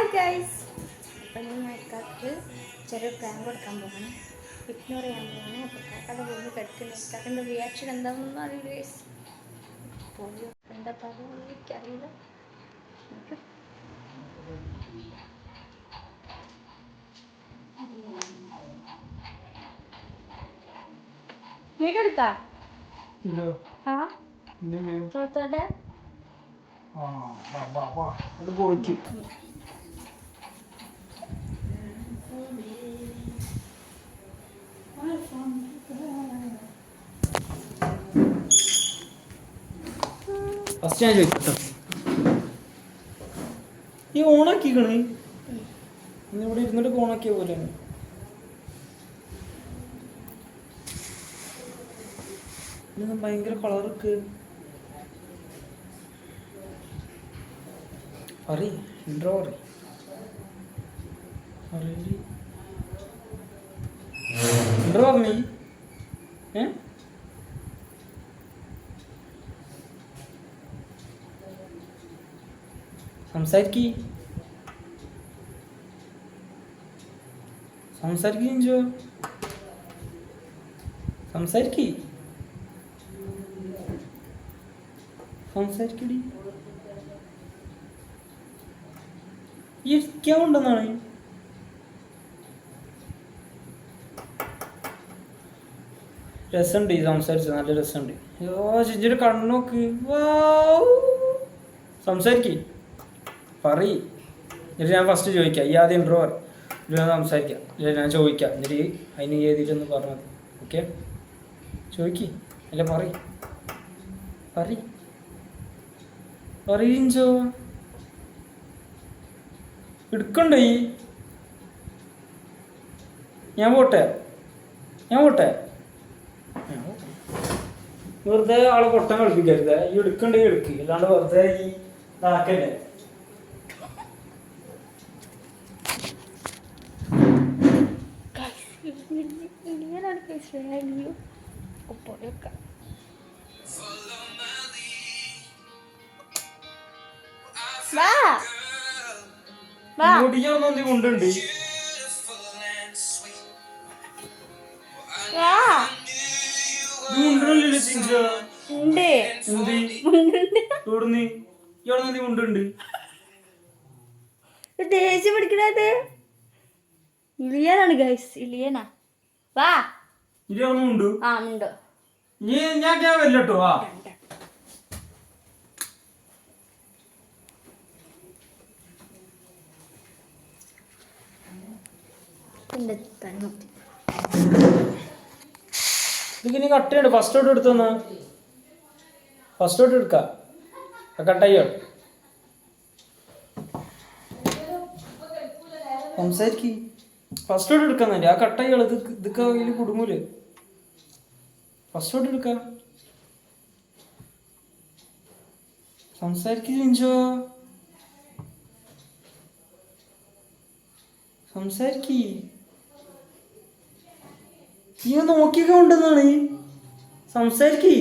Hi guys, അപ്പം ഞാൻ ഇക്കാക്ക് ചെറിയൊരു പ്ലാൻ കൊടുക്കാൻ പോകണം, ഇഗ്നോർ ചെയ്യാൻ പോകണം. അപ്പോൾ കാക്കയുടെ പോകുന്നു കിടക്കുന്നു. ഇക്കാക്കിൻ്റെ റിയാക്ഷൻ എന്താണെന്ന് അറിയില്ല ഗൈസ്. പോയോ എന്താ പറയുക എനിക്കറിയില്ല. വീഡിയോ എടുത്താ തോത്തോടെ ഫസ്റ്റ് ഞാൻ ചോദിക്കട്ടോ, ഈ ഓണാക്കിക്കണേ ഇവിടെ ഇരുന്നിട്ട് ഓണാക്കിയ പോലെയാണ്. ഇതൊന്നും ഭയങ്കര കളർക്ക് ഇൻട്രോ പറഞ്ഞ സംസാരിക്കടി ഇരിക്കാവുണ്ടെന്നാണ്. രസമുണ്ട് ഈ സംസാരിച്ച, നല്ല രസമുണ്ട്. ചിഞ്ചിയുടെ കണ്ണോക്ക് സംസാരിക്കേ പറയ്. എന്നിട്ട് ഞാൻ ഫസ്റ്റ് ചോദിക്കാം, ഈ ആദ്യം ഇൻട്രോ പറയും, ഞാൻ സംസാരിക്കാം, ഞാൻ ചോദിക്കാം, എന്നിട്ട് അതിന് എഴുതിയിട്ടൊന്ന് പറഞ്ഞാൽ മതി. ഓക്കെ, ചോദിക്കേ അല്ല പറയിഞ്ചോ എടുക്കണ്ടേ. ഞാൻ പോട്ടെ വെറുതെ ആളെ പൊട്ടം കളിപ്പിക്കരുത്. ഈ എടുക്കണ്ടേ എടുക്ക്, അല്ലാണ്ട് വെറുതെ ഈ ഇതാക്കല്ലേ. കൊണ്ടുണ്ട് ദേഷ്യം പിടിക്കണത് ഇലിയനാണ് ഗൈസ്. ഇലിയനാ വാ ഉണ്ട്. ആ ഉണ്ട്. ഞാൻ വരില്ലട്ടോ. ഇതിന് കട്ടയുണ്ട്. ഫസ്റ്റ് ഔട്ട് എടുത്തോന്ന്, ഫസ്റ്റ് ഔട്ട് എടുക്കാം. കട്ടയ്യോ സംസാരിക്ക്. ഫസ്റ്റ് ഔട്ട് എടുക്കാന്നല്ലേ ആ കട്ടയ്യോ. ഇതൊക്കെ അതിൽ കുടുങ്ങൂല്. ഫസ്റ്റ് ഔട്ട് എടുക്കാം. സംസാരിക്കോ സംസാരിക്ക്. നീ നോക്കിയൊക്കെ ഉണ്ടെന്നാണ്. സംസാരിക്ക്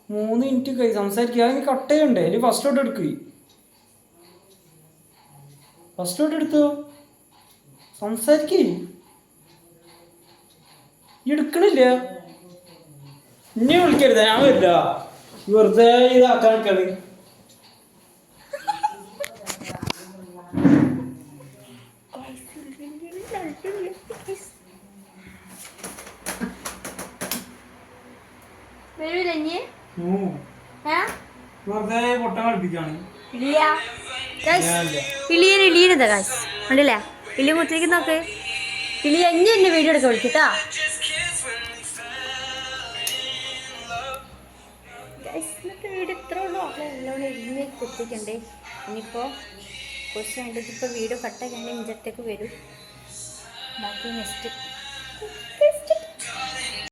3 മിനിറ്റ് കൈ സംസാരിക്കുക. അതിന് കട്ടയുണ്ട്. അതിൽ ഫസ്റ്റ് ഔട്ട് എടുക്കുക. ഫസ്റ്റ് ഔട്ട് എടുത്തോ. സംസാരിക്ക്. എടുക്കണില്ല. ഇനി വിളിക്കരുത്, ഞാൻ വരില്ല. വെറുതെ ഇതാക്കാൻ നിൽക്കണേ. പൊട്ടം കളിപ്പിക്കാണ്. ഉണ്ടല്ലേ ഇല്ലി മുത്തിരിക്ക് നോക്ക്. ഇല്ലി എന്നെ വീഡിയോ എടുക്കാൻ വിളിക്കട്ടോ. വീഡിയോ ഇത്ര ഉള്ളൂ. അവളെല്ലാം ഇനി കുത്തിക്കണ്ടേ. ഇനിയിപ്പോൾ കുറച്ച് കണ്ടിട്ട് ഇപ്പോൾ വീഡിയോ കട്ടാക്കി ഇഞ്ചത്തേക്ക് വരും. ബാക്കി നെക്സ്റ്റ്